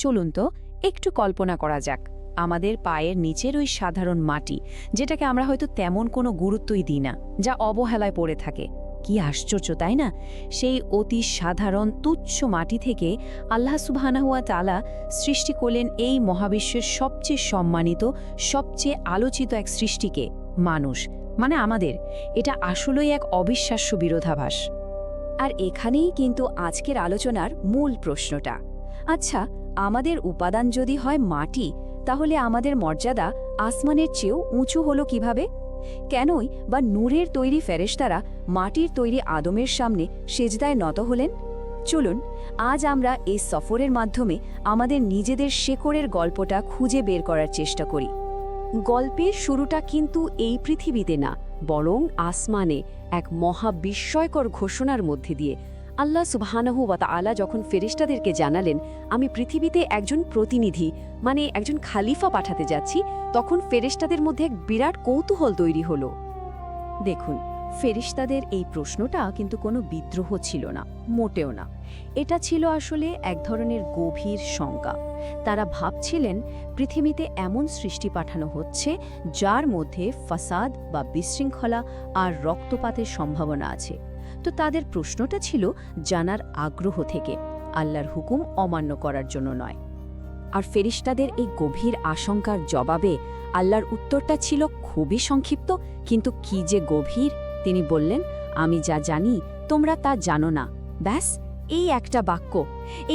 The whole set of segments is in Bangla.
চলুন তো একটু কল্পনা করা যাক আমাদের পায়ের নিচের ওই সাধারণ মাটি, যেটাকে আমরা হয়তো তেমন কোনো গুরুত্বই দিই না, যা অবহেলায় পড়ে থাকে। কি আশ্চর্য, তাই না? সেই অতি সাধারণ তুচ্ছ মাটি থেকে আল্লাহ সুবহানাহু ওয়া তাআলা সৃষ্টি করলেন এই মহাবিশ্বের সবচেয়ে সম্মানিত, সবচেয়ে আলোচিত এক সৃষ্টিকে, মানুষ, মানে আমাদের। এটা আসলেই এক অবিশ্বাস্য বিরোধাভাস। আর এখানেই কিন্তু আজকের আলোচনার মূল প্রশ্নটা। আচ্ছা, আমাদের উপাদান যদি হয় মাটি, তাহলে আমাদের মর্যাদা আসমানের চেয়েও উঁচু হলো কিভাবে? কেনই বা নূরের তৈরি ফেরেশতারা মাটির তৈরি আদমের সামনে সেজদায় নত হলেন? চলুন আজ আমরা এই সফরের মাধ্যমে আমাদের নিজেদের শেকড়ের গল্পটা খুঁজে বের করার চেষ্টা করি। গল্পের শুরুটা কিন্তু এই পৃথিবীতে না, বরং আসমানে এক মহাবিস্ময়কর ঘোষণার মধ্যে দিয়ে। আল্লাহ সুবহানাহু ওয়া তাআলা যখন ফেরেশতাদেরকে জানালেন, আমি পৃথিবীতে একজন প্রতিনিধি, মানে একজন খালিফা পাঠাতে যাচ্ছি, তখন ফেরেশতাদের মধ্যে এক বিরাট কৌতূহল তৈরি হলো। দেখুন, ফেরেশতাদের এই প্রশ্নটা কিন্তু কোনো বিদ্রোহ ছিল না, মোটেও না। এটা ছিল আসলে এক ধরনের গভীর শঙ্কা। তারা ভাবছিলেন পৃথিবীতে এমন সৃষ্টি পাঠানো হচ্ছে যার মধ্যে ফাসাদ বা বিশৃঙ্খলা আর রক্তপাতের সম্ভাবনা আছে। তো তাদের প্রশ্নটা ছিল জানার আগ্রহ থেকে, আল্লাহর হুকুম অমান্য করার জন্য নয়। আর ফেরেশতাদের এই গভীর আশঙ্কার জবাবে আল্লাহর উত্তরটা ছিল খুবই সংক্ষিপ্ত, কিন্তু কি যে গভীর। তিনি বললেন, আমি যা জানি তোমরা তা জানো না। ব্যাস, এই একটা বাক্য,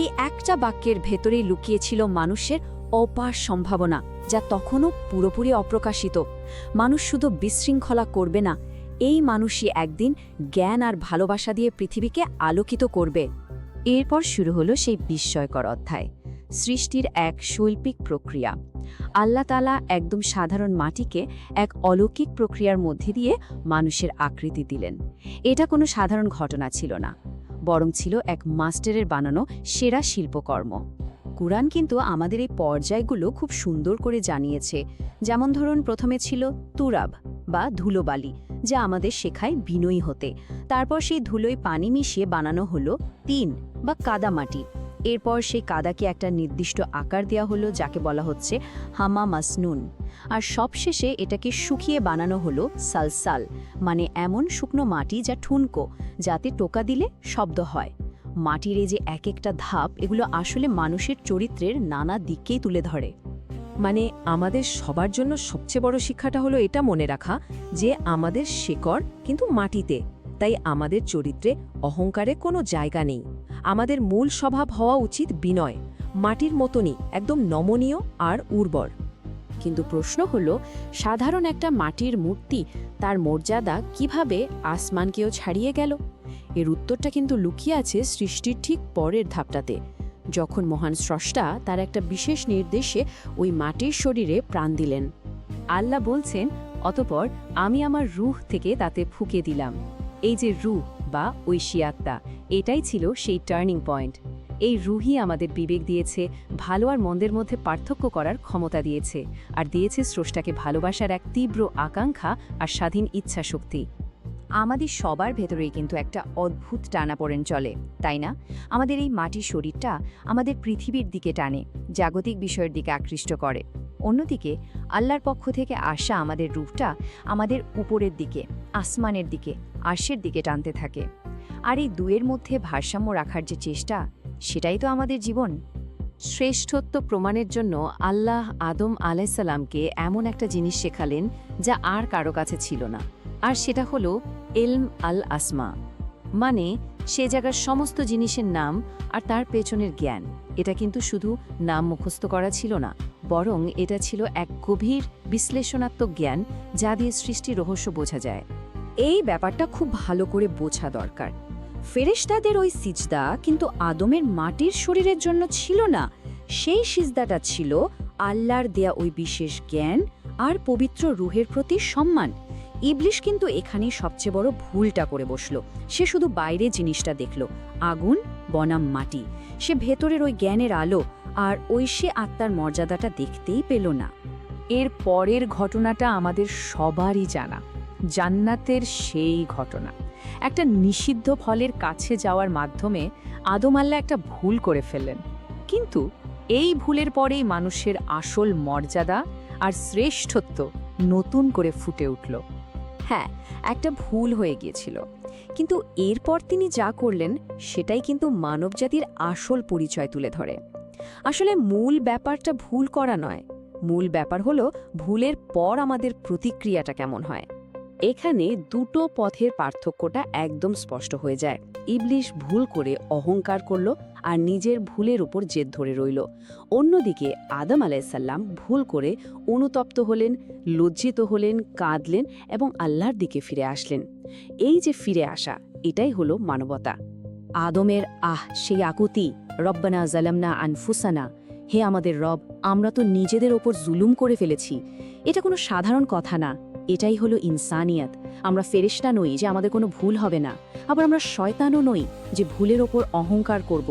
এই একটা বাক্যের ভেতরেই লুকিয়েছিল মানুষের অপার সম্ভাবনা, যা তখনও পুরোপুরি অপ্রকাশিত। মানুষ শুধু বিশৃঙ্খলা করবে না, এই মানুষই একদিন জ্ঞান আর ভালোবাসা দিয়ে পৃথিবীকে আলোকিত করবে। এরপর শুরু হলো সেই বিস্ময়কর অধ্যায়, সৃষ্টির এক শৈল্পিক প্রক্রিয়া। আল্লাহ তাআলা একদম সাধারণ মাটিকে এক অলৌকিক প্রক্রিয়ার মধ্যে দিয়ে মানুষের আকৃতি দিলেন। এটা কোনো সাধারণ ঘটনা ছিল না, বরং ছিল এক মাস্টারের বানানো সেরা শিল্পকর্ম। কুরআন কিন্তু আমাদের এই পর্যায়গুলো খুব সুন্দর করে জানিয়েছে। যেমন ধরুন, প্রথমে ছিল তুরাব বা ধুলোবালি, যা আমাদের শেখায় বিনয়ী হতে। তারপর সেই ধুলোয় পানি মিশিয়ে বানানো হলো তিন বা কাদামাটি। এরপর সেই কাদাকে একটা নির্দিষ্ট আকার দেওয়া হলো, যাকে বলা হচ্ছে হামা মাসনুন। আর সবশেষে এটাকে শুকিয়ে বানানো হলো সালসাল, মানে এমন শুকনো মাটি যা ঠুনকো, যাতে টোকা দিলে শব্দ হয়। মাটির এই যে এক একটা ধাপ, এগুলো আসলে মানুষের চরিত্রের নানা দিককেই তুলে ধরে। মানে আমাদের সবার জন্য সবচেয়ে বড় শিক্ষাটা হলো এটা মনে রাখা যে আমাদের শেকড় কিন্তু মাটিতে, তাই আমাদের চরিত্রে অহংকারে কোনো জায়গা নেই। আমাদের মূল স্বভাব হওয়া উচিত বিনয়, মাটির মতনই একদম নমনীয় আর উর্বর। কিন্তু প্রশ্ন হলো, সাধারণ একটা মাটির মূর্তি, তার মর্যাদা কিভাবে আসমানকেও ছাড়িয়ে গেল? এর উত্তরটা কিন্তু লুকিয়ে আছে সৃষ্টির ঠিক পরের ধাপটাতে, যখন মহান স্রষ্টা তার একটা বিশেষ নির্দেশে ওই মাটির শরীরে প্রাণ দিলেন। আল্লাহ বলছেন, অতঃপর আমি আমার রূহ থেকে তাতে ফুঁকে দিলাম। এই যে রূহ বা ঐশী আত্মা, এটাই ছিল সেই টার্নিং পয়েন্ট। এই রূহই আমাদের বিবেক দিয়েছে, ভালো আর মন্দের মধ্যে পার্থক্য করার ক্ষমতা দিয়েছে, আর দিয়েছে স্রষ্টাকে ভালোবাসার এক তীব্র আকাঙ্ক্ষা আর স্বাধীন ইচ্ছা শক্তি। আমাদের সবার ভেতরেই কিন্তু একটা অদ্ভুত টানাপোড়েন চলে, তাই না? আমাদের এই মাটির শরীরটা আমাদের পৃথিবীর দিকে টানে, জাগতিক বিষয়ের দিকে আকৃষ্ট করে। অন্যদিকে আল্লাহর পক্ষ থেকে আসা আমাদের রূহটা আমাদের উপরের দিকে, আসমানের দিকে, আরশের দিকে টানতে থাকে। আর এই দুয়ের মধ্যে ভারসাম্য রাখার যে চেষ্টা, সেটাই তো আমাদের জীবন। শ্রেষ্ঠত্ব প্রমাণের জন্য আল্লাহ আদম আলাইসাল্লামকে এমন একটা জিনিস শেখালেন যা আর কারো কাছে ছিল না, আর সেটা হলো ইলম আল আসমা, মানে সে জায়গার সমস্ত জিনিসের নাম আর তার পেছনের জ্ঞান। এটা কিন্তু শুধু নাম মুখস্থ করা ছিল না, বরং এটা ছিল এক গভীর বিশ্লেষণাত্মক জ্ঞান, যা দিয়ে সৃষ্টির রহস্য বোঝা যায়। এই ব্যাপারটা খুব ভালো করে বোঝা দরকার। ফেরেশতাদের ওই সিজদা কিন্তু আদমের মাটির শরীরের জন্য ছিল না, সেই সিজদাটা ছিল আল্লাহর দেয়া ওই বিশেষ জ্ঞান আর পবিত্র রূহের প্রতি সম্মান। ইবলিশ কিন্তু এখানেই সবচেয়ে বড় ভুলটা করে বসল। সে শুধু বাইরে জিনিসটা দেখল, আগুন বনাম মাটি। সে ভেতরের ওই জ্ঞানের আলো আর ঐশী আত্মার মর্যাদাটা দেখতেই পেল না। এর পরের ঘটনাটা আমাদের সবারই জানা, জান্নাতের সেই ঘটনা। একটা নিষিদ্ধ ফলের কাছে যাওয়ার মাধ্যমে আদম আল্লাহ একটা ভুল করে ফেললেন, কিন্তু এই ভুলের পরেই মানুষের আসল মর্যাদা আর শ্রেষ্ঠত্ব নতুন করে ফুটে উঠল। হ্যাঁ, একটা ভুল হয়ে গিয়েছিল, কিন্তু এরপর তিনি যা করলেন সেটাই কিন্তু মানবজাতির আসল পরিচয় তুলে ধরে। আসলে মূল ব্যাপারটা ভুল করা নয়, মূল ব্যাপার হলো ভুলের পর আমাদের প্রতিক্রিয়াটা কেমন হয়। এখানে দুটো পথের পার্থক্যটা একদম স্পষ্ট হয়ে যায়। ইবলিশ ভুল করে অহংকার করল আর নিজের ভুলের উপর জেদ ধরে রইল। অন্যদিকে আদম আলাইসাল্লাম ভুল করে অনুতপ্ত হলেন, লজ্জিত হলেন, কাঁদলেন এবং আল্লাহর দিকে ফিরে আসলেন। এই যে ফিরে আসা, এটাই হলো মানবতা। আদমের সেই আকুতি, রব্বানা জালামনা আনফুসানা, হে আমাদের রব, আমরা তো নিজেদের ওপর জুলুম করে ফেলেছি। এটা কোনো সাধারণ কথা না, এটাই হলো ইনসানিয়াত। আমরা ফেরেশতা নই যে আমাদের কোনো ভুল হবে না, আবার আমরা শয়তানও নই যে ভুলের ওপর অহংকার করব।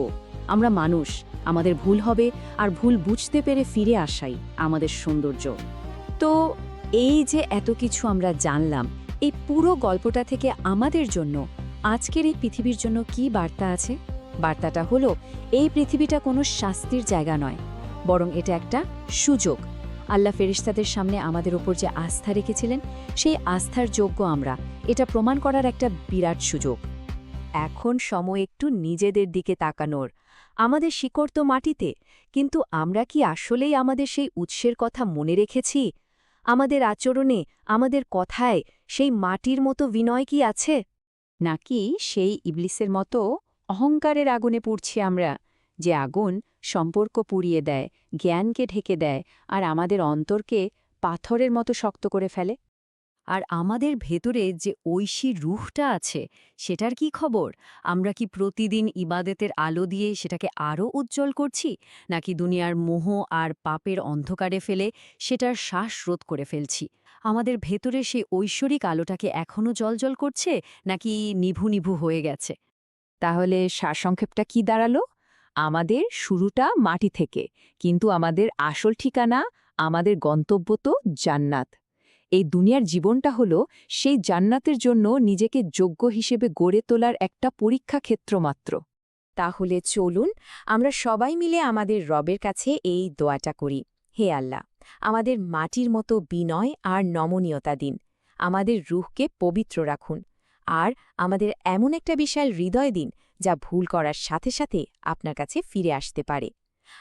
আমরা মানুষ, আমাদের ভুল হবে, আর ভুল বুঝতে পেরে ফিরে আসাই আমাদের সৌন্দর্য। তো এই যে এত কিছু আমরা জানলাম, এই পুরো গল্পটা থেকে আমাদের জন্য, আজকের এই পৃথিবীর জন্য কি বার্তা আছে? বার্তাটা হলো, এই পৃথিবীটা কোনো শাস্তির জায়গা নয়, বরং এটা একটা সুযোগ। আল্লাহ ফেরেশতাদের সামনে আমাদের ওপর যে আস্থা রেখেছিলেন, সেই আস্থার যোগ্য আমরা, এটা প্রমাণ করার একটা বিরাট সুযোগ। এখন সময় একটু নিজেদের দিকে তাকানোর। আমাদের শিকড় তো মাটিতে, কিন্তু আমরা কি আসলেই আমাদের সেই উৎসের কথা মনে রেখেছি? আমাদের আচরণে, আমাদের কথায় সেই মাটির মতো বিনয় কি আছে? নাকি সেই ইবলিসের মতো অহংকারের আগুনে পুড়ছি আমরা, যে আগুন সম্পর্ক পুড়িয়ে দেয়, জ্ঞানকে ঢেকে দেয়, আর আমাদের অন্তরকে পাথরের মতো শক্ত করে ফেলে? আর আমাদের ভেতরে যে ঐশী রুহটা আছে, সেটার কি খবর? আমরা কি প্রতিদিন ইবাদতের আলো দিয়ে সেটাকে আরও উজ্জ্বল করছি, নাকি দুনিয়ার মোহ আর পাপের অন্ধকারে ফেলে সেটার শ্বাসরোধ করে ফেলছি? আমাদের ভেতরে সেই ঐশ্বরিক আলোটাকে এখনও জ্বলজ্বল করছে, নাকি নিভু নিভু হয়ে গেছে? তাহলে সারসংক্ষেপটা কি দাঁড়ালো? আমাদের শুরুটা মাটি থেকে, কিন্তু আমাদের আসল ঠিকানা, আমাদের গন্তব্য তো জান্নাত। এই দুনিয়ার জীবনটা হলো সেই জান্নাতের জন্য নিজেকে যোগ্য হিসেবে গড়ে তোলার একটা পরীক্ষা ক্ষেত্র মাত্র। তাহলে চলুন আমরা সবাই মিলে আমাদের রবের কাছে এই দোয়াটা করি। হে আল্লাহ, আমাদের মাটির মতো বিনয় আর নমনীয়তা দিন, আমাদের রুহকে পবিত্র রাখুন, আর আমাদের এমন একটা বিশাল হৃদয় দিন যা ভুল করার সাথে সাথে আপনার কাছে ফিরে আসতে পারে।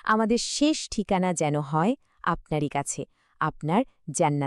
আমাদের শেষ ঠিকানা যেন হয় আপনারই কাছে, আপনার জান্নাত।